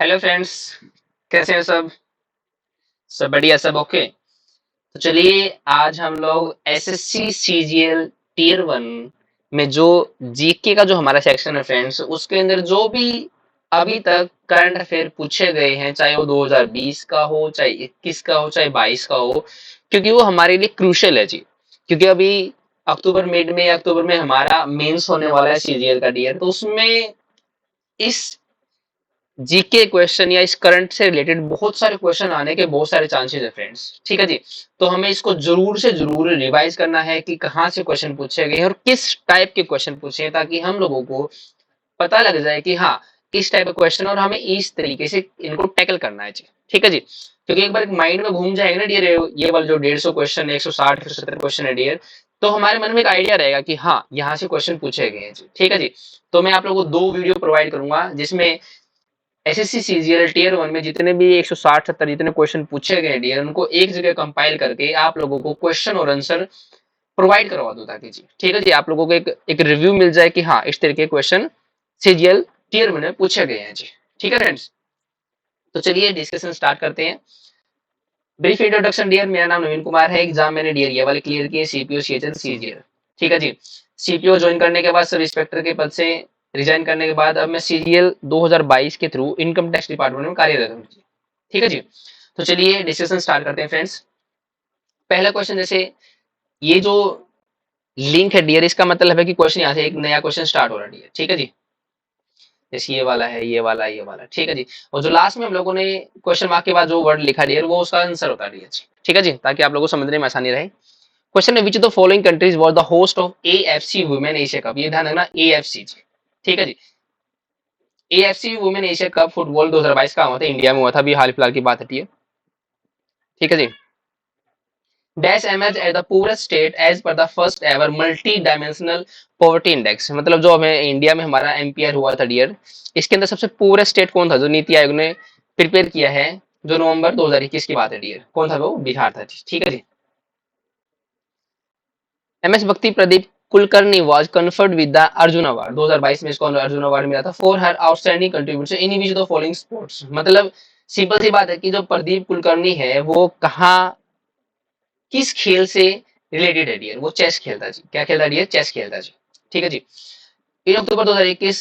Hello friends. कैसे हैं सब? सब बढ़िया, सब ओके। तो चलिए आज हम लोग एसएससी सीजीएल टीयर वन में जो जीके का जो हमारा सेक्शन है फ्रेंड्स, उसके अंदर जो भी अभी तक करंट अफेयर पूछे गए हैं, चाहे वो 2020 का हो, चाहे 21 का हो, चाहे 22 का हो, क्योंकि वो हमारे लिए क्रूशियल है जी। क्योंकि अभी अक्टूबर मिड में या अक्टूबर में हमारा मेंस होने वाला है सीजीएल का डीयर, तो उसमें इस जीके क्वेश्चन या इस करंट से रिलेटेड बहुत सारे क्वेश्चन आने के बहुत सारे चांसेस है फ्रेंड्स। ठीक है जी। तो हमें इसको जरूर से जरूर रिवाइज करना है कि कहाँ से क्वेश्चन पूछे गए हैं और किस टाइप के क्वेश्चन पूछे हैं, ताकि हम लोगों को पता लग जाए कि हाँ, इस टाइप का क्वेश्चन और हमें इस तरीके से इनको टैकल करना है जी। ठीक है जी। क्योंकि एक बार माइंड में घूम जाएगा ना डियर, ये वाला जो 150 क्वेश्चन है, 160 170 क्वेश्चन है डियर, तो हमारे मन में एक आइडिया रहेगा कि हाँ, यहाँ से क्वेश्चन पूछे गए हैं जी। ठीक है जी। तो मैं आप लोगों को दो वीडियो प्रोवाइड करूंगा, जिसमें एसएससी सीजीएल टीयर वन में जितने भी 160-70 जितने क्वेश्चन पूछे गए डियर, उनको एक जगह कंपाइल करके आप लोगों को क्वेश्चन और आंसर प्रोवाइड करवा दूं, ताकि जी ठीक है जी, आप लोगों को एक रिव्यू मिल जाए कि हाँ, इस तरीके के क्वेश्चन सीजीएल टीयर वन में पूछे गए हैं जी। ठीक है फ्रेंड्स। तो चलिए डिस्कशन स्टार्ट करते हैं। ब्रीफ इंट्रोडक्शन डियर, मेरा नाम नवीन कुमार है। एग्जाम मैंने डियर ये वाले क्लियर किए, सीपीओ सीएचएल सीजीएल। ठीक है जी। सीपीओ ज्वाइन करने के बाद, सब इंस्पेक्टर के पद से रिजाइन करने के बाद, अब मैं सीजीएल 2022 के थ्रू इनकम टैक्स डिपार्टमेंट में कार्यरत हूँ। ठीक है जी। तो चलिए डिस्कशन स्टार्ट करते हैं फ्रेंड्स। पहला क्वेश्चन, जैसे ये जो लिंक है डियर, इसका मतलब है कि क्वेश्चन यहाँ से एक नया क्वेश्चन स्टार्ट हो रहा है डियर। ठीक है जी। जैसे ये वाला है, ये वाला, ये वाला। ठीक है जी। और जो लास्ट में हम लोगों ने क्वेश्चन मार्क के बाद जो वर्ड लिखा डियर, वो उसका आंसर होता है डियर। ठीक है जी, ताकि आप लोगों को समझने में आसानी रहे। क्वेश्चन है, which of the following countries was the host of AFC women Asia cup. ये ध्यान रखना, एएफसी जी। ठीक है जी। AFC women Asia cup football 2022 का हुआ था, इंडिया में हुआ था, अभी हाल फिलहाल की बात है। ठीक है जी। Dash MH as the purest state as per the first ever multidimensional poverty index. मतलब जो हमें इंडिया में हमारा एमपीआर हुआ था डियर, इसके अंदर सबसे पूरेस्ट स्टेट कौन था जो नीति आयोग ने प्रिपेयर किया है, जो नवंबर 2021 की बात है डियर, कौन था वो? बिहार था जी। ठीक है जी। एमएस भक्ति Pradeep Kulkarni was conferred with the Arjun award. 2022 में इसको अर्जुन अवार्ड मिला था for her outstanding contribution in which the following sports. मतलब सिंपल सी बात है कि जो प्रदीप कुलकर्णी है, वो कहाँ, किस खेल से रिलेटेड है डियर? वो चेस खेलता जी। क्या खेलता डियर? चेस खेलता जी। ठीक है जी। इन अक्टूबर 2021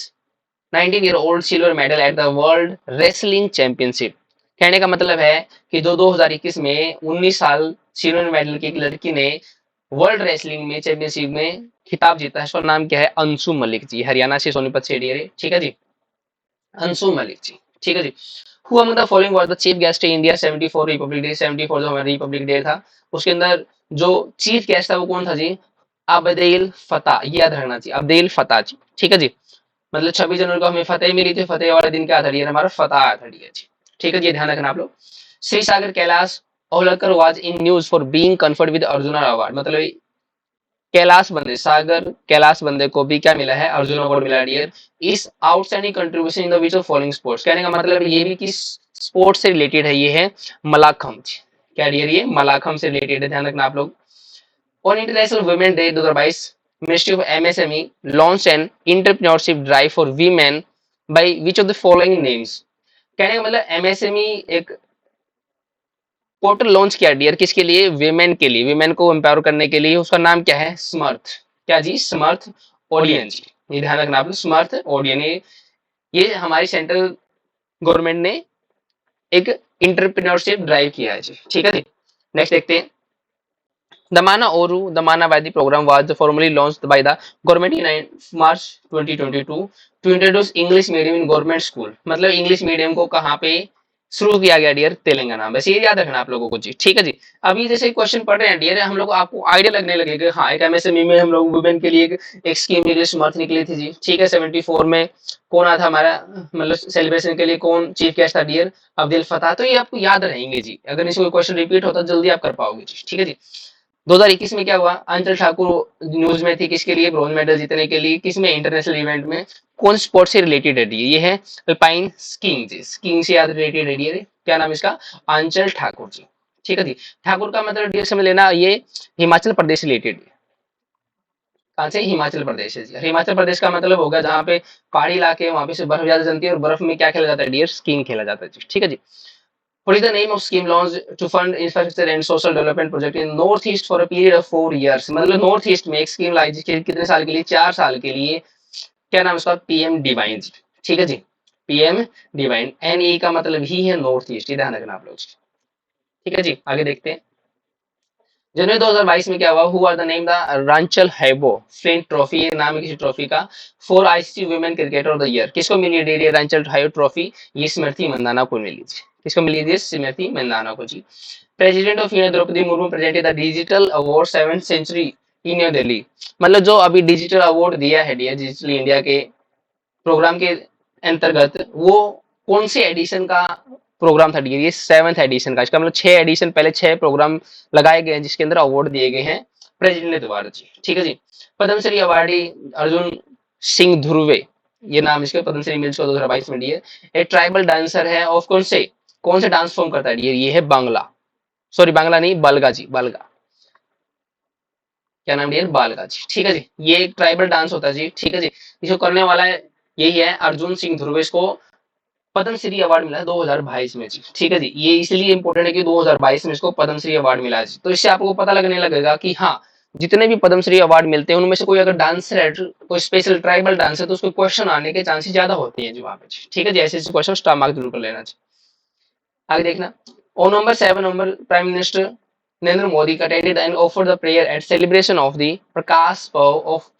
19 year old silver medal at the world wrestling championship. कहने का मतलब है कि जो 2021 में 19 साल सिल्वर मेडल की एक लड़की ने वर्ल्ड रेसलिंग में चैंपियनशिप में खिताब जीता है, उसका नाम क्या है? अंशु मलिक जी। हरियाणा से, सोनीपत से डियर है। ठीक है जी। अंशु मलिक जी। ठीक है जी। Who among the following was the chief guest in India 74 Republic Day. 74 जो हमारा रिपब्लिक डे था, उसके अंदर जो चीफ गेस्ट था वो कौन था जी? Abdel Fattah. ये याद रखना चाहिए, अब्देल फतेह जी। ठीक है जी। मतलब 26 जनवरी को हमें फतेह मिली थी, फतेह वाले दिन क्या था डियर? हमारा फतेह आया था डियर जी। ठीक है जी, ध्यान रखना आप लोग। Shri Sagar Kailash Ovalkar was in news for being conferred with Arjun award. मतलब कैलाश बंदे, सागर कैलाश बंदे को भी क्या मिला है? अर्जुन अवार्ड मिला डियर। इस outstanding contribution in the which of following sports. कहने का मतलब ये भी किस स्पोर्ट्स से रिलेटेड है? ये है मलाखम। क्या डियर? ये मलाखम से रिलेटेड है, ध्यान रखना आप लोग। On international women day 2022, ministry of MSME launch N entrepreneurship drive for women by which of the following names. कहने का मतलब एमएसएमई एक पोर्टल लॉन्च किया डियर, किसके लिए? विमेन के लिए, विमेन को एम्पावर करने के लिए। उसका नाम क्या है? स्मर्थ। क्या जी? स्मर्थ ऑडियन जी। ये ध्यान रखना आप लोग, स्मर्थ ऑडियन। ये हमारी सेंट्रल गवर्नमेंट ने एक इंटरप्रेन्योरशिप ड्राइव किया है जी। ठीक है जी। नेक्स्ट देखते हैं। दमाना ओरू दमाना वैदी programme was formally launched by the government in March 2022 to introduce English medium in government school. मतलब इंग्लिश मीडियम को कहाँ पे शुरू किया गया डियर? तेलंगाना। बस ये याद रखना आप लोगों को जी। ठीक है जी। अभी जैसे क्वेश्चन पढ़ रहे हैं डियर, हम लोग आपको आइडिया लगने लगेगा, हाँ, एक एमएसएमई में हम लोग वुमेन के लिए एक स्कीम निकली, स्मर्थ निकली थी जी। ठीक है। 74 में कौन आया था हमारा, मतलब सेलिब्रेशन के लिए कौन चीफ गेस्ट था डियर? अब्दुल फतेह। तो ये आपको याद रहेंगे जी, अगर इसमें क्वेश्चन रिपीट होता जल्दी आप कर पाओगे जी। ठीक है जी। 2021 में क्या हुआ? अंचल ठाकुर न्यूज में थी, किसके लिए? ब्रॉन्ज मेडल जीतने के लिए। किसमें? इंटरनेशनल इवेंट में। कौन स्पोर्ट से रिलेटेड है? ये है अल्पाइन स्कीइंग जी। स्कीइंग से याद रिलेटेड है ये। क्या नाम इसका? अंचल ठाकुर जी। ठीक है जी। ठाकुर का मतलब डियर समझ लेना, ये हिमाचल प्रदेश रिलेटेड है। कहाँ से? हिमाचल प्रदेश से जी। हिमाचल प्रदेश का मतलब होगा जहाँ पे पहाड़ी इलाके हैं, वहां पे से बर्फ ज्यादा जमती है और बर्फ में क्या खेला जाता है डियर? स्कीइंग खेला जाता है जी। ठीक है जी। What is the name of scheme launched to fund infrastructure and social development project in North East for a period of 4 years? मतलब नॉर्थ ईस्ट में एक स्कीम लाई जिसके कितने साल के लिए? 4 साल के लिए। क्या नाम है उसका? PM divine. ठीक है जी। पीएम डिवाइन, एन ई का मतलब ही है नॉर्थ ईस्ट, ये ध्यान रखना आप लोग। ठीक है जी, आगे देखते हैं। जनवरी 2022 में क्या हुआ? Who are the name the Rachael Heyhoe Flint trophy, ये नाम है किसी ट्रॉफी का, for ICC women cricketer of the year. किसको मिली है रांचल हैबो ट्रॉफी? ये स्मृति मंदाना को मिली थी। किसको मिली थी? स्मृति मंदाना को जी। President of India Draupadi Murmu presented the digital award 7th century in New Delhi. मतलब जो अभी डिजिटल अवार्ड दिया है डियर डिजिटल इंडिया के प्रोग्राम के अंतर्गत, वो कौन से एडिशन का प्रोग्राम था डियर? ये 7th एडिशन का। इसका मतलब 6 एडिशन पहले 6 प्रोग्राम लगाए गए हैं जिसके अंदर अवार्ड दिए गए हैं प्रेसिडेंट ने द्वारा जी। ठीक है जी। पद्मश्री अवार्डी अर्जुन सिंह ध्रुवे, ये नाम इसके, पद्मश्री मिल चुका 2022 में डियर। एक ट्राइबल डांसर है ऑफ कौन से डांस फॉर्म करता है डियर? ये है बांग्ला, सॉरी बांग्ला नहीं, बलगा जी, बलगा। क्या नाम डियर? बालगा जी। ठीक है जी। ये एक ट्राइबल डांस होता है जी। ठीक है जी। इसको करने वाला है यही है अर्जुन सिंह ध्रुवे, को पद्मश्री अवार्ड मिला है 2022 में जी। ठीक है जी। ये इसलिए इंपॉर्टेंट है कि 2022 में इसको पद्मश्री अवार्ड मिला है जी। तो इससे आपको पता लगने लगेगा कि हाँ, जितने भी पद्मश्री अवार्ड मिलते हैं उनमें से कोई अगर डांस है, कोई स्पेशल ट्राइबल डांस है, तो उसको क्वेश्चन आने के चांसेस ज्यादा होते हैं जी वहां पे। ठीक है जी। ऐसे ऐसे क्वेश्चन स्टार मार्क जरूर कर लेना चाहिए। आगे देखना। On November 7, November, Prime Minister Narendra Modi attended and offered the prayer at celebration of the Prakash Parv of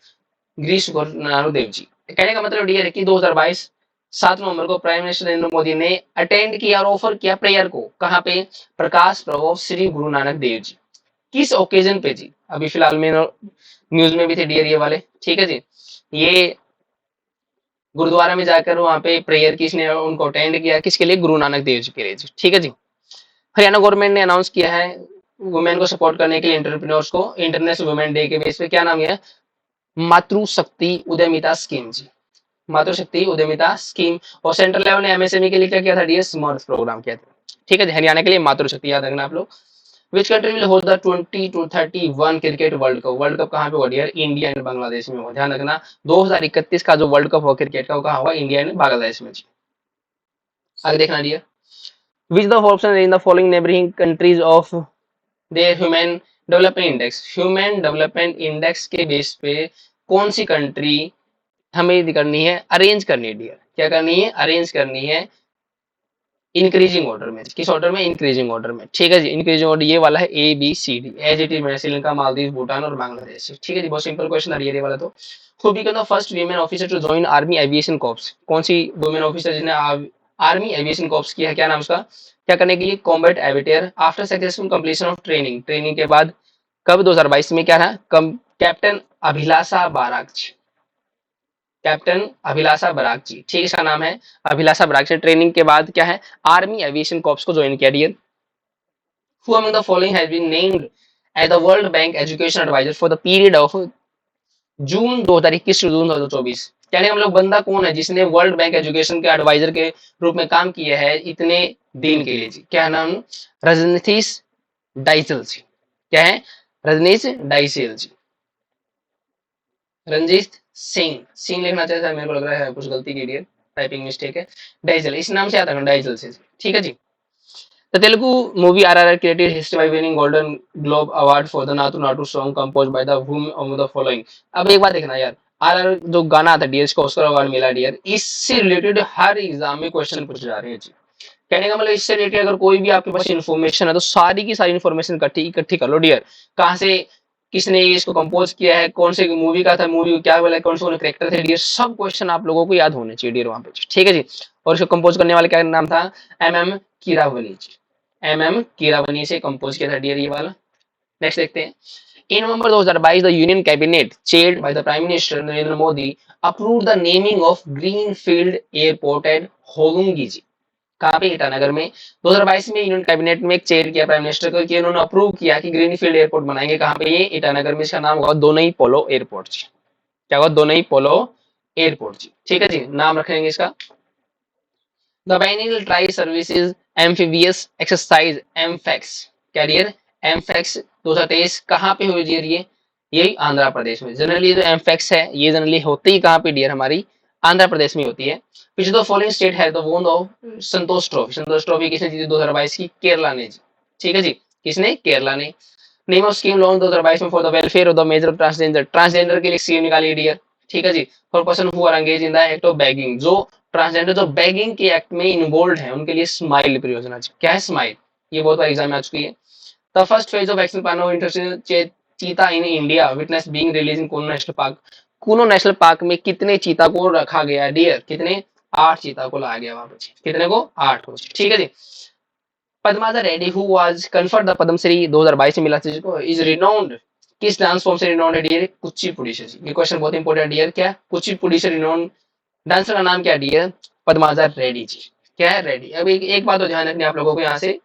ग्रीस गुरु नानक देव जी। कहने का मतलब ये है कि 2022 7 नवंबर को प्राइम मिनिस्टर नरेंद्र मोदी ने अटेंड किया और ऑफर किया प्रेयर को। कहाँ पे? प्रकाश पर्व श्री गुरु नानक देव जी। किस ओकेजन पे जी? अभी फिलहाल में न्यूज में भी थे डियर ये वाले। ठीक है जी। ये गुरुद्वारा में जाकर वहां पे प्रेयर की, इसने उनको अटेंड किया, किसके लिए? गुरु नानक देव जी के लिए जी। ठीक है जी। हरियाणा गवर्नमेंट ने अनाउंस किया है वुमेन को सपोर्ट करने के लिए एंटरप्रेन्योर्स को इंटरनेशनल वुमेन डे के बेस पे। क्या नाम है? मातृशक्ति उद्यमिता स्कीम जी। मातृशक्ति उद्यमिता स्कीम। और सेंट्रल लेवल ने एमएसएमई के लिए क्या किया था डियर? स्मर्थ प्रोग्राम किया था। ठीक है जी। हरियाणा के लिए मातृशक्ति याद रखना आप लोग। Which country will hold the 2031 cricket world cup? World cup कहाँ पे हुआ डियर? इंडिया एंड बांग्लादेश में हुआ। ध्यान रखना 2031 का जो वर्ल्ड कप हुआ क्रिकेट का, वो कहाँ हुआ? इंडिया एंड बांग्लादेश में जी। आगे देखना dear. Which the option in the following neighbouring countries of their human development index? Human development index के बेस पे कौन सी कंट्री हमें करनी है? अरेंज करनी है डियर। क्या करनी है? अरेंज करनी है इंक्रीजिंग ऑर्डर में। किस ऑर्डर में? इंक्रीजिंग ऑर्डर में। ठीक है जी। इंक्रीजिंग ऑर्डर ये वाला है A B C D, as it is में श्रीलंका, मालदीव, भूटान और बांग्लादेश। ठीक है जी। बहुत सिंपल क्वेश्चन आ रही है ये वाला। तो who become the first women officer to join army aviation corps? कौन सी वुमेन ऑफिसर जिसने आर्मी एविएशन कॉर्प्स किया है? क्या नाम उसका? क्या करने के लिए? Combat aviator after successful completion of training. Training के बाद कब? 2022 में। क्या रहा? कैप्टन अभिलाषा बाराग। कैप्टन अभिलाषा बराग जी। ठीक, इसका नाम है अभिलाषा बराग से ट्रेनिंग के बाद क्या है? आर्मी एविएशन कॉर्प्स को ज्वाइन किया dear. Who among the following has been named as the World Bank Education Advisor for the period of June 2021 to जून 2024? यानी हम लोग बंदा कौन है जिसने वर्ल्ड बैंक एजुकेशन के एडवाइजर के रूप में काम किया है इतने दिन के लिए जी? क्या नाम? रजनीश डाइसल जी। क्या है? रजनीश डाइसल जी। रंजीत सिंह, सिंह लिखना चाहिए था, मेरे को लग रहा है कुछ गलती की है, टाइपिंग मिस्टेक है। डाइजल, इस नाम से आता है डाइजल से। ठीक है जी। The Telugu movie RRR created history by winning Golden Globe award for the Naatu Naatu song composed by the whom of the following? अब एक बात देखना यार, आरआरआर जो गाना था डियर, इसको ऑस्कर अवार्ड मिला डियर, इससे रिलेटेड हर एग्जाम में क्वेश्चन पूछे जा रहे हैं जी। कहने का मतलब इससे रिलेटेड अगर कोई भी आपके पास इन्फॉर्मेशन है तो सारी की सारी इन्फॉर्मेशन इकट्ठी इकट्ठी कर लो डियर। कहाँ से, किसने इसको कंपोज किया है, कौन से मूवी का था, मूवी क्या बोला, कौन से कैरेक्टर थे डियर, सब क्वेश्चन आप लोगों को याद होने चाहिए डियर वहां पे। ठीक है जी। और इसको कंपोज करने वाले क्या नाम था? एम कीरावनी जी। एम कीरावनी से कंपोज किया था डियर ये वाला। नेक्स्ट देखते हैं। In November 2022, the Union Cabinet, chaired by the Prime Minister Narendra Modi, approved the naming of Greenfield Airport at होलुंगी जी। कहाँ पे? ईटानगर में। 2022 में यूनियन कैबिनेट में एक चेयर किया प्राइम मिनिस्टर को कि उन्होंने अप्रूव किया कि ग्रीनफील्ड एयरपोर्ट बनाएंगे। कहाँ पे? ये ईटानगर में। इसका नाम होगा दोनई पोलो एयरपोर्ट जी। क्या होगा? दोनई पोलो एयरपोर्ट जी। ठीक है जी। नाम रखेंगे इसका। The biennial tri services amphibious exercise AMPHEX, क्या डियर? एमफैक्स 2023 कहाँ पे हुई डियर? ये यही आंध्र प्रदेश में। जनरली जो एमफेक्स है ये जनरली होती ही कहाँ पे डियर, हमारी आंध्र प्रदेश में होती है। विच द फॉलोइंग स्टेट है द वोन of Santosh trophy. Santosh trophy किसने जीती 2022 की? केरला ने जी। ठीक है जी, किसने? केरला ने। नेम ऑफ स्कीम लॉन्च 2022 में for the welfare of the major transgender. Transgender के लिए स्कीम निकाली डियर। ठीक है जी। For person who are engage in the act of begging, जो ट्रांसजेंडर जो बैगिंग के एक्ट में इन्वॉल्व है उनके लिए स्माइल परियोजना। क्या है स्माइल? ये बहुत बार एग्जाम में आ चुकी है। The first phase of action plan of industrial cheetah in India witness being release in Kuno national park. Kuno national park में कितने चीता को रखा गया है डियर? कितने? 8 चीता को लाया गया वहां पे। कितने को? 8 को। ठीक है जी। Padmaja Reddy who was conferred the Padmashri 2022 में मिला जिसको इज रिनाउंड, किस डांस फॉर्म से रिनाउंड है डियर? कुचिपुड़ी से। ये क्वेश्चन बहुत इंपॉर्टेंट डियर। क्या? कुचिपुड़ी से रिनाउंड डांसर का नाम क्या डियर? पद्माजा रेड्डी जी। क्या है? रेड्डी। अब एक बात तो ध्यान रखनी आप लोगों को यहाँ से,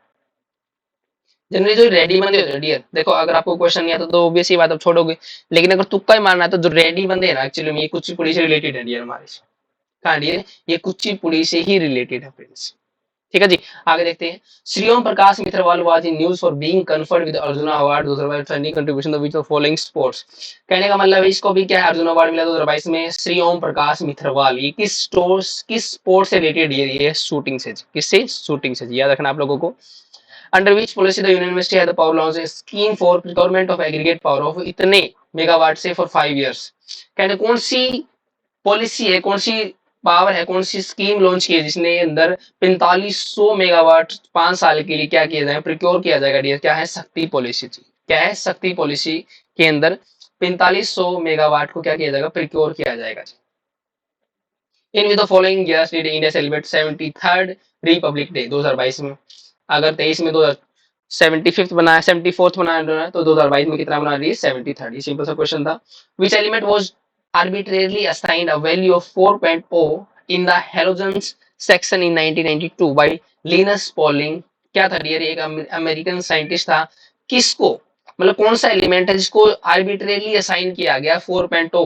जनरली जो रेडी बंदे होते हैं डियर, देखो अगर आपको क्वेश्चन नहीं आता तो ऑब्वियस ही बात आप छोड़ोगे, लेकिन अगर तुक्का ही मारना है तो जो रेडी बंदे हैं ना एक्चुअली में ये कुचिपुड़ी से रिलेटेड है डियर हमारे से। कहाँ डियर? ये कुचिपुड़ी से ही रिलेटेड है फ्रेंड्स। ठीक है जी। आगे देखते हैं। Shri Om Prakash Mitrawal was in news for being conferred with Arjun award 2022 for contribution the which of following sports. कहने का मतलब है इसको भी क्या है, अर्जुन अवार्ड मिला 2022 में श्री ओम प्रकाश मित्रवाल। ये किस स्पोर्ट से रिलेटेड है? ये शूटिंग से। किससे? शूटिंग से। याद रखना आप लोगों को। Under which policy the union ministry had the power launch a scheme for procurement of aggregate power of इतने मेगावाट से फॉर 5 इयर्स। कहने कौन सी पॉलिसी है, कौन सी पावर है, कौन सी स्कीम लॉन्च की है जिसने अंदर 4500 मेगावाट 5 साल के लिए क्या किया जाए, प्रिक्योर किया जाएगा डियर? क्या है? शक्ति पॉलिसी। क्या है? शक्ति पॉलिसी के अंदर 4500 मेगावाट को क्या किया जाएगा? प्रिक्योर किया जाएगा। In with the following years did India celebrate 73rd Republic day 2022 में? अगर 23 में 75th बनाया, 74th बनाया तो 2022 में कितना बना रही है? 73rd। ये सिंपल सा क्वेश्चन था। Which element was arbitrarily assigned a value of 4.0 in the halogens section in 1992 by Linus Pauling? क्या था डियर? एक अमेरिकन साइंटिस्ट था। किसको, मतलब कौन सा एलिमेंट है जिसको आर्बिट्रेरली असाइन किया गया 4.0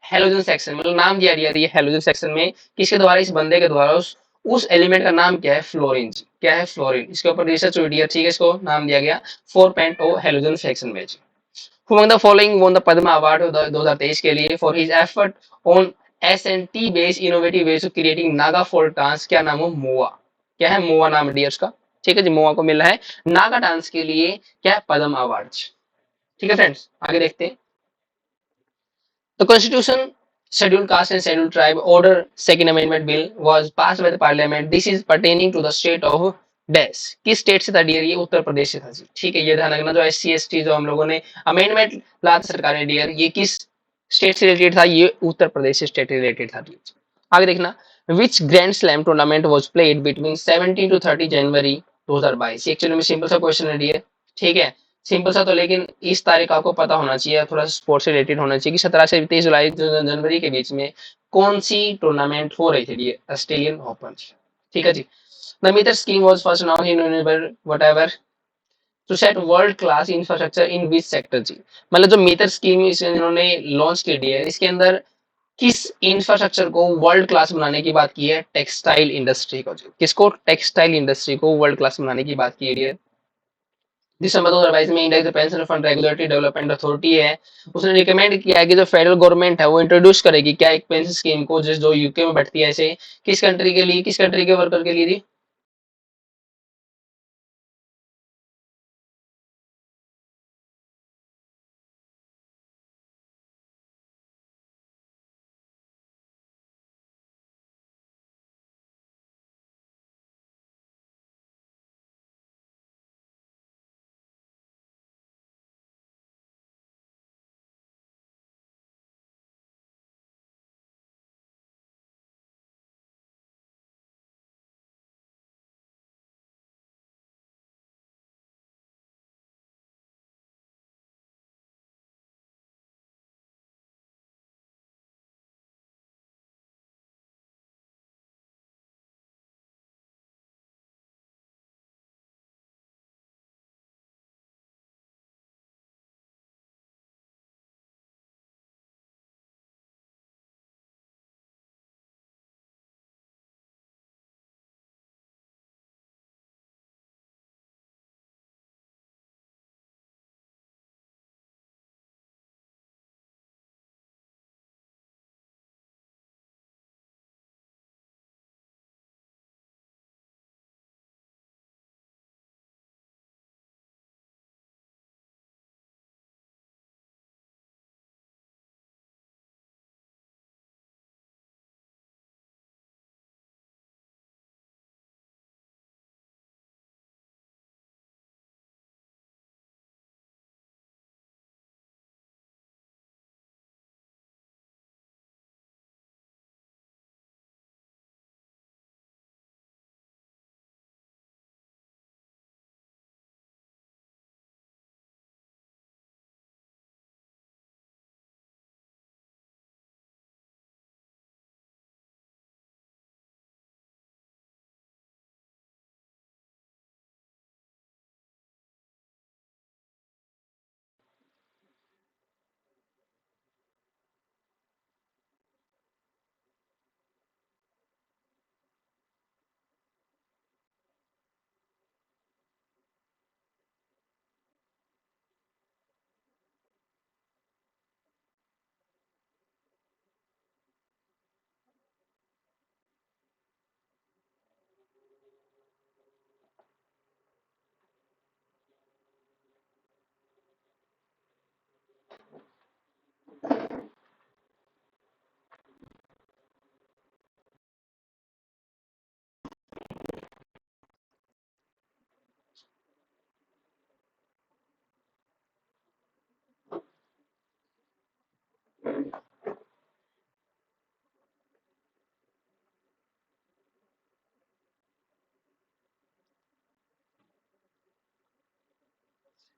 हेलोजन सेक्शन, मतलब नाम दिया गया ये हेलोजन सेक्शन में किसके द्वारा? इस बंदे के द्वारा। उस एलिमेंट का नाम क्या है? फ्लोरीन। क्या है? फ्लोरीन। इसके ऊपर रिसर्च हुई है। ठीक है, इसको नाम दिया गया 4.0 हेलोजन सेक्शन में। Who among the following won the Padma Award 2023 के लिए for his effort on SNT based innovative ways of creating Naga folk dance? क्या नाम है? मोआ। क्या है? मोआ नाम है डियर उसका। ठीक है जी। मोआ को मिला है नागा डांस के लिए क्या है? पद्म अवार्ड। ठीक है फ्रेंड्स, आगे देखते हैं। The Constitution, Scheduled Caste and Scheduled Tribe Order Second Amendment Bill was passed by the Parliament. This is pertaining to the state of dash. किस स्टेट से था डियर? ये उत्तर प्रदेश से था जी। ठीक है, ये ध्यान रखना। जो SC ST जो हम लोगों ने अमेंडमेंट ला था सरकार ने डियर, ये किस स्टेट से रिलेटेड था? ये उत्तर प्रदेश से स्टेट रिलेटेड था। आगे देखना। Which grand slam tournament was played between 17 to 30 January 2022? Actually में सिंपल सा क्वेश्चन है डियर। ठीक है, सिंपल सा तो, लेकिन इस तारीख आपको पता होना चाहिए, थोड़ा स्पोर्ट्स से रिलेटेड होना चाहिए कि 17 से 23 जुलाई जनवरी के बीच में कौन सी टूर्नामेंट हो रही थी? Australian Open. ठीक है जी। The Mitra scheme was first announced in whatever to set world class infrastructure in which sector जी। मतलब जो मीटर स्कीम इन्होंने लॉन्च की दी है, इसके अंदर किस इंफ्रास्ट्रक्चर को वर्ल्ड क्लास बनाने की बात की है? टेक्सटाइल इंडस्ट्री को जी। किसको? टेक्सटाइल इंडस्ट्री को वर्ल्ड क्लास बनाने की बात की है। दिसंबर 2022 में इंडिया जो pension fund regulatory development authority है उसने रिकमेंड किया है कि जो फेडरल गवर्नमेंट है वो इंट्रोड्यूस करेगी क्या एक पेंशन स्कीम को, जिस जो यूके में बैठती है ऐसे, किस कंट्री के लिए, किस कंट्री के वर्कर के लिए?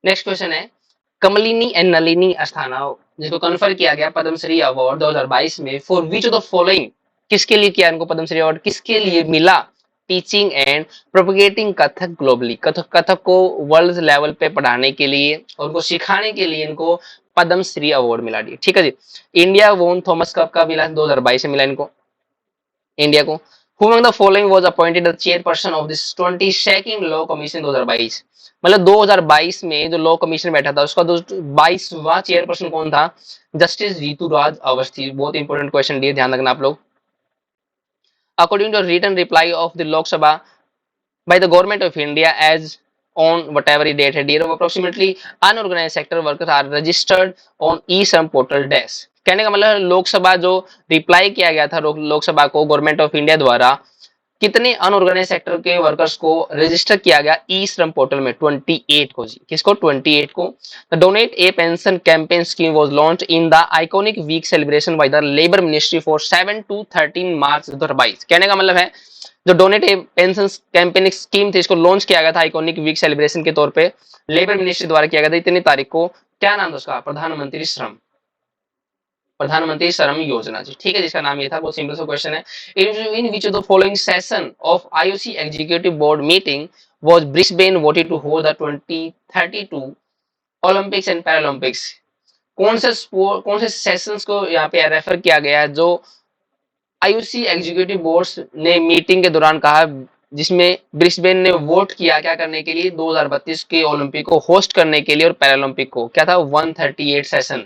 नेक्स्ट क्वेश्चन है, कमलिनी एंड नलिनी अस्थाना जिसको कन्फर किया गया पद्मश्री अवार्ड 2022 में for which of the following, किसके लिए किया इनको पद्मश्री अवार्ड, किसके लिए मिला, teaching and propagating Kathak globally, Kathak को वर्ल्ड लेवल पे पढ़ाने के लिए और उनको सिखाने के लिए इनको पद्मश्री अवार्ड मिला। ठीक है जी। इंडिया वोन थॉमस कप का मिला 2022 में मिला इनको इंडिया को। Who among the following was appointed the chairperson of this 22nd law commission 2022, मतलब 2022 में जो लॉ कमीशन बैठा था उसका 22वां चेयरपर्सन कौन था, जस्टिस जीतू राज अवस्थी। बहुत इंपॉर्टेंट क्वेश्चन दिए, ध्यान रखना आप लोग। According to written reply of the Lok Sabha by the government of India as on whatever date है dear, approximately unorganized sector workers are registered on e-श्रम portal dash। कहने का मतलब लोकसभा जो रिप्लाई किया गया था लोकसभा को गवर्नमेंट ऑफ इंडिया द्वारा, कितने अनऑर्गेनाइज सेक्टर के वर्कर्स को रजिस्टर किया गया ई श्रम पोर्टल में, 28 को जी, किसको 28 को। The donate a pension campaign scheme was launch in the iconic week celebration by the labour ministry for 7 to 13 March 2022। कहने का मतलब है जो donate a pension campaign scheme थी इसको लॉन्च किया गया था आइकॉनिक वीक सेलिब्रेशन के तौर पे लेबर मिनिस्ट्री द्वारा किया गया था इतनी तारीख को। क्या नाम था उसका, प्रधानमंत्री श्रम योजना जी, ठीक है, जिसका नाम ये था। बहुत सिंपल सा क्वेश्चन है। In which of the following session of IOC executive board meeting was Brisbane voted to hold the 2032 Olympics and Paralympics. कौन से सेशंस को यहाँ पे रेफर किया गया है जो आईओसी एग्जीक्यूटिव बोर्ड ने मीटिंग के दौरान कहा, जिसमें ब्रिस्बेन ने वोट किया क्या करने के लिए, 2032 के ओलंपिक को होस्ट करने के लिए और पैरालंपिक को। क्या था, 138 सेशन।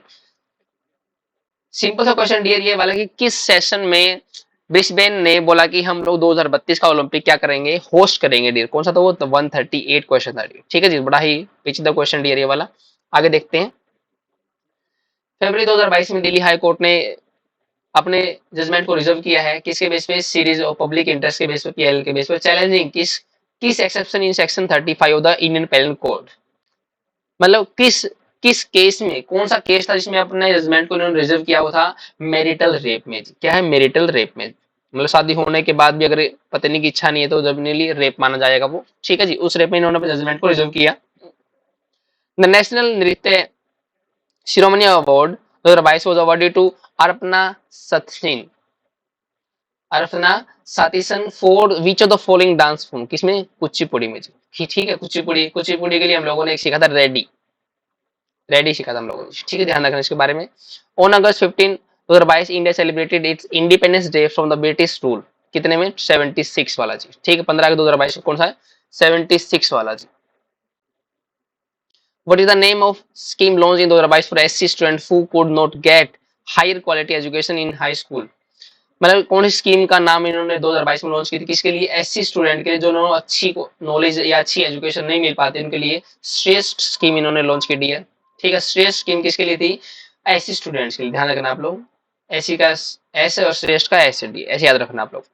सिंपल सा क्वेश्चन डियर ये वाला कि किस सेशन में ब्रिस्बेन ने बोला कि हम लोग 2032 का ओलंपिक क्या करेंगे, होस्ट करेंगे डियर, कौन सा था वो, तो 138 क्वेश्चन था डियर, ठीक है जी। बड़ा ही पेचीदा क्वेश्चन डियर ये वाला। आगे देखते हैं। फरवरी 2022 में दिल्ली हाई कोर्ट ने अपने जजमेंट को रिजर्व किया है किसके बेस पे, सीरीज ऑफ पब्लिक इंटरेस्ट के बेस पे, पीएल के बेस पे, चैलेंजिंग किस exception in section 35 of the Indian penal code, मतलब किस किस केस में, कौन सा केस था जिसमें अपने जजमेंट को इन्होंने रिजर्व किया, वो था मैरिटल रेप में। क्या है, मैरिटल रेप में, मतलब शादी होने के बाद भी अगर पत्नी की इच्छा नहीं है तो डेफिनेटली रेप माना जाएगा वो, ठीक है जी। उस रेप में इन्होंने अपने जजमेंट को रिजर्व किया। द नेशनल नृत्य शिरोमणि award 2022 was awarded to Arpana सथिन Arpana सातिसन for which of the following dance form, किसमें, कुचिपुड़ी में जी, ठीक है। कुचिपुड़ी के लिए हम लोगों ने एक सीखा था रेडी सीखा था हम लोगों ने, ठीक है, ध्यान रखना इसके बारे में। On August 15 2022 India celebrated it's independence day from the British rule, कितने में, 76 वाला जी, ठीक है। 15 अगस्त 2022 कौन सा है, 76 वाला जी। What is the name of scheme launched in 2022 for SC students who could not get higher quality education in high school? मतलब कौन सी स्कीम का नाम इन्होंने 2022 में लॉन्च की थी, किसके लिए, एससी स्टूडेंट के लिए, जो अच्छी नॉलेज या अच्छी एजुकेशन नहीं मिल पाती उनके लिए श्रेष्ठ स्कीम इन्होंने लॉन्च की दी है, ठीक है। श्रेष्ठ स्कीम किसके लिए थी, एससी स्टूडेंट्स के लिए, ध्यान रखना आप लोग। एससी का एस और श्रेष्ठ का एस डी, ऐसे याद रखना आप लोग।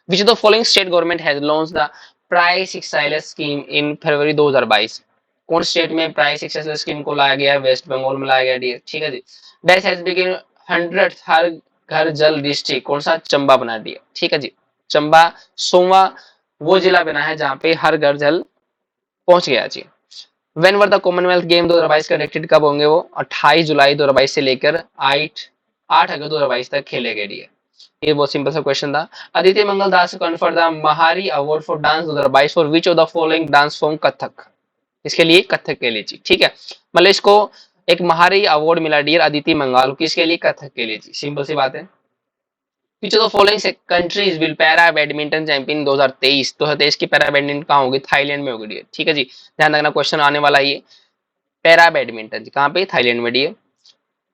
Which of the following state government has launch the price excellence scheme in February 2022, कौन स्टेट में प्राइस एक्साइलेंस स्कीम को लाया गया है, वेस्ट बंगाल में लाया गया, ठीक है जी। दैट हैज बिगिन 100 हर घर जल डिस्ट्रिक्ट, कौन सा, चंबा बना दिया, ठीक है जी। चंबा 100वां वो जिला बना है जहां पे हर घर जल पहुंच गया जी। When were the Commonwealth game 2022 conducted, कब होंगे वो, 28 जुलाई 2022 से लेकर 8 अगस्त 2022 तक खेले गए दिए। ये बहुत सिंपल सा क्वेश्चन था। Aditya Mangal Das conferred the Mahari award for dance 2022 for which of the following dance form, Kathak, इसके लिए, कथक के लिए जी, ठीक है। मतलब इसको एक महारी अवार्ड मिला डियर आदित्य मंगाल, किसके लिए, कथक के लिए जी, सिंपल सी बात है। Which of the following countries will para badminton champion 2023 की पैरा बैडमिंटन कहाँ होगी, थाईलैंड में होगी, ठीक है जी। ध्यान रखना क्वेश्चन आने वाला ये पैरा बैडमिंटन कहाँ पे, थाईलैंड में dear.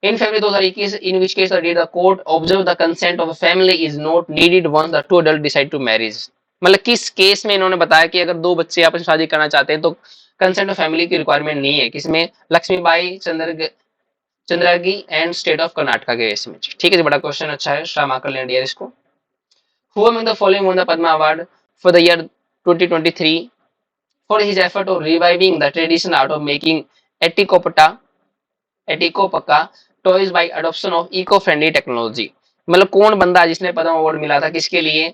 In February 2021, in which case the court observed the consent of a family is not needed once the two adults decide to marry, मतलब किस केस में इन्होंने बताया कि अगर दो बच्चे आपस में शादी करना चाहते हैं तो कंसेंट ऑफ फैमिली की रिक्वायरमेंट नहीं है, किसमें, Laxmibai Chandragi and state of Karnataka के केस में, ठीक है जी। बड़ा क्वेश्चन अच्छा है, श्यामा कल्याण डियर इसको। Who among the following won the Padma Award for the year 2023 for his effort of reviving the traditional art of making Etikoppaka toys by adoption of eco friendly technology, मतलब कौन बंदा जिसने पद्म अवार्ड मिला था, किसके लिए,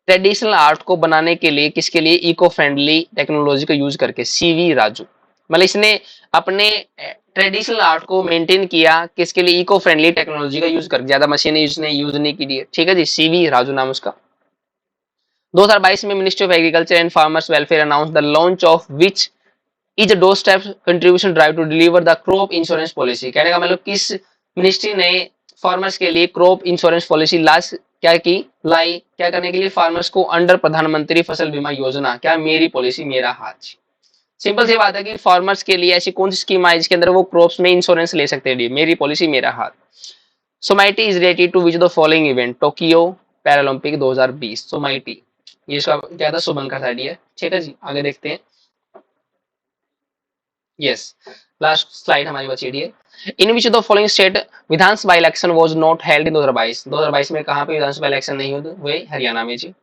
ट्रेडिशनल आर्ट को बनाने के लिए, किसके लिए, इको फ्रेंडली टेक्नोलॉजी को यूज करके, सीवी राजू, मतलब इसने अपने ट्रेडिशनल आर्ट को मेंटेन किया, किसके लिए, इको फ्रेंडली टेक्नोलॉजी का यूज कर, ज्यादा मशीनें इसने यूज नहीं की, ठीक है जी। सीवी राजू नाम उसका। 2022 में ministry of agriculture and farmers welfare announce the launch of which is a door step contribution drive to deliver the crop insurance policy. कहने का मतलब किस मिनिस्ट्री ने फार्मर्स के लिए क्रॉप इंश्योरेंस पॉलिसी लास्ट क्या की, लाई क्या करने के लिए, फार्मर्स को अंडर प्रधानमंत्री फसल बीमा योजना, क्या, मेरी पॉलिसी मेरा हाथ। सिंपल सी बात है कि फार्मर्स के लिए ऐसी कौन सी स्कीम आई जिसके अंदर वो क्रॉप्स में इंश्योरेंस ले सकते हैं, मेरी पॉलिसी मेरा हाथ। Someity is related to which the following event, Tokyo Paralympic 2020। Someity ये इसका क्या था, सुमन का था डियर, ठीक है जी। आगे देखते हैं, यस लास्ट स्लाइड हमारी बची है। In which the following state Vidhansabha election was not held in 2022 में कहां पे विधानसभा इलेक्शन नहीं हुए, हरियाणा में जी।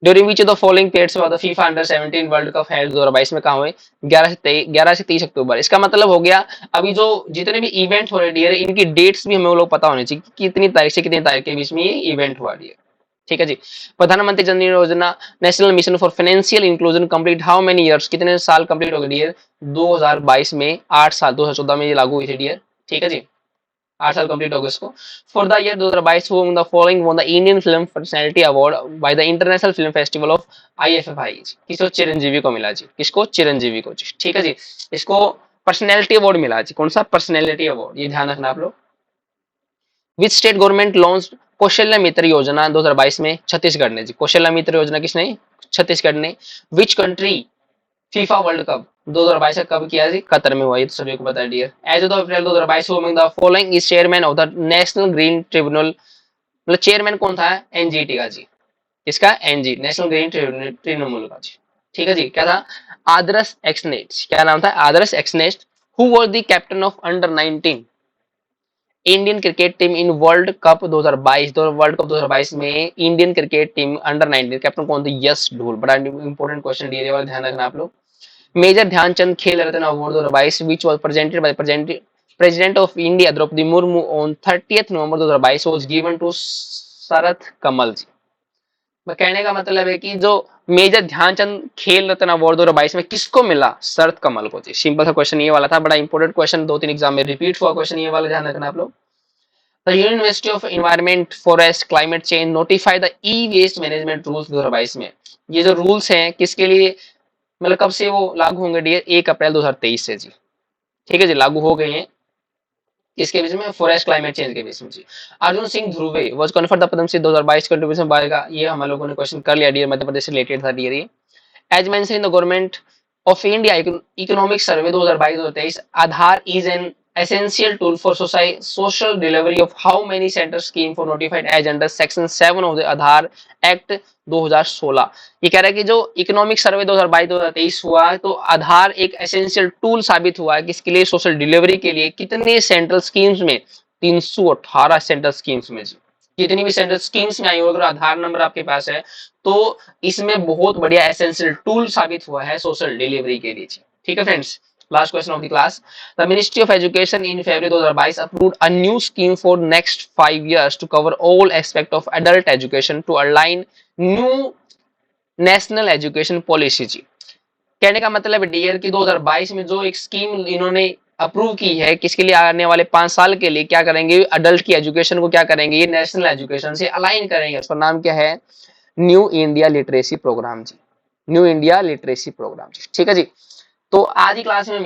During which the following pads for the FIFA under 17 world cup held 2022 में कहां हुए, 11 से 30 अक्टूबर। इसका मतलब हो गया अभी जो जितने भी इवेंट हो रहे डियर, इनकी डेट्स भी हमें लोग पता होने चाहिए कि कितनी तारीख से कितनी तारीख के बीच में ये इवेंट हुआ डियर, ठीक है जी। प्रधानमंत्री जन धन योजना national mission for financial inclusion complete how many years, कितने साल कंप्लीट हो गए डियर, 2022 में 8 साल, 2014 में ये लागू हुई थी डियर, ठीक है जी। 8 साल कंप्लीट हो गए इसको। For the year 2022 whom the following won the Indian film personality award by the international film festival of IFFI। किसको, चिरंजीवी को मिला जी, किसको, चिरंजीवी को जी, ठीक है जी। इसको पर्सनैलिटी अवार्ड मिला जी, कौन सा, पर्सनैलिटी अवार्ड, ये ध्यान रखना आप लोग। विच स्टेट गवर्नमेंट लॉन्च कौशल्य मित्र योजना 2022 में, छत्तीसगढ़ ने जी। कौशल्य मित्र योजना किसने, छत्तीसगढ़ ने। Which country FIFA world cup 2022 का कब किया जी, कतर में हुआ, ये तो सभी को पता है dear. As of April 2022 the following is chairman of the national green tribunal, मतलब चेयरमैन कौन था, एनजीटी का जी, इसका एनजी नेशनल ग्रीन ट्रिब्यूनल का जी, ठीक है जी। क्या था, आदर्श एक्सनेट, क्या नाम था, आदर्श एक्सनेट। Who was the captain of under 19 Indian cricket team in world cup 2022, world cup 2022 में Indian cricket team under 19 captain कौन थे, यश ढोल। बड़ा इंपॉर्टेंट क्वेश्चन दिए वाला, ध्यान रखना आप लोग। मेजर ध्यानचंद खेल रत्न award 2022 which was presented by President of India Draupadi Murmu on 30th November 2022 was given to Sharath Kamal जी। कहने का मतलब है कि जो मेजर ध्यानचंद खेल रत्न अवार्ड 2022 में किसको मिला, शरथ कमल को जी। सिंपल सा क्वेश्चन ये वाला था, बड़ा इंपॉर्टेंट क्वेश्चन, 2-3 एग्जाम में रिपीट हुआ क्वेश्चन ये वाला, ध्यान रखना आप लोग। The university of environment forest climate change notify the e waste management rules 2022 में। ये जो रूल्स हैं किसके लिए, मतलब कब से वो लागू होंगे डियर, 1 अप्रैल 2023 से जी, ठीक है जी, लागू हो गए हैं। इसके बीच में फॉरेस्ट क्लाइमेट चेंज के बीच में जी। Arjun Singh Dhurve was conferred the Padmashri 2022 contribution पाएगा, ये हम लोगों ने क्वेश्चन कर लिया डियर, मध्य प्रदेश से रिलेटेड था डियर ये। As mention in the government of India Economic Survey 2022-2023, Aadhaar is an essential tool for social delivery of how many center scheme for notified as under Section 7 of the Aadhaar Act 2016। ये कह रहा है कि जो economic survey 2022-2023 हुआ तो आधार एक essential tool साबित हुआ है किसके लिए, सोशल डिलीवरी के लिए। कितने सेंट्रल स्कीम्स में, 318 सेंट्रल स्कीम्स में जी। जितनी भी सेंट्रल स्कीम्स में आई हो, अगर आधार नंबर आपके पास है तो इसमें बहुत बढ़िया एसेंशियल टूल साबित हुआ है सोशल डिलीवरी के लिए, ठीक है friends. Last question of the class, the ministry of education in February 2022 approved a new scheme for next 5 years to cover all aspect of adult education to align new national education policy जी। कहने का मतलब dear कि 2022 में जो एक scheme इन्होंने approve की है, किसके लिए, आने वाले 5 साल के लिए क्या करेंगे, अडल्ट की एजुकेशन को क्या करेंगे, ये नेशनल एजुकेशन से अलाइन करेंगे। उसका नाम क्या है, न्यू इंडिया लिटरेसी प्रोग्राम जी, न्यू इंडिया लिटरेसी प्रोग्राम जी, ठीक है जी। तो आज की क्लास में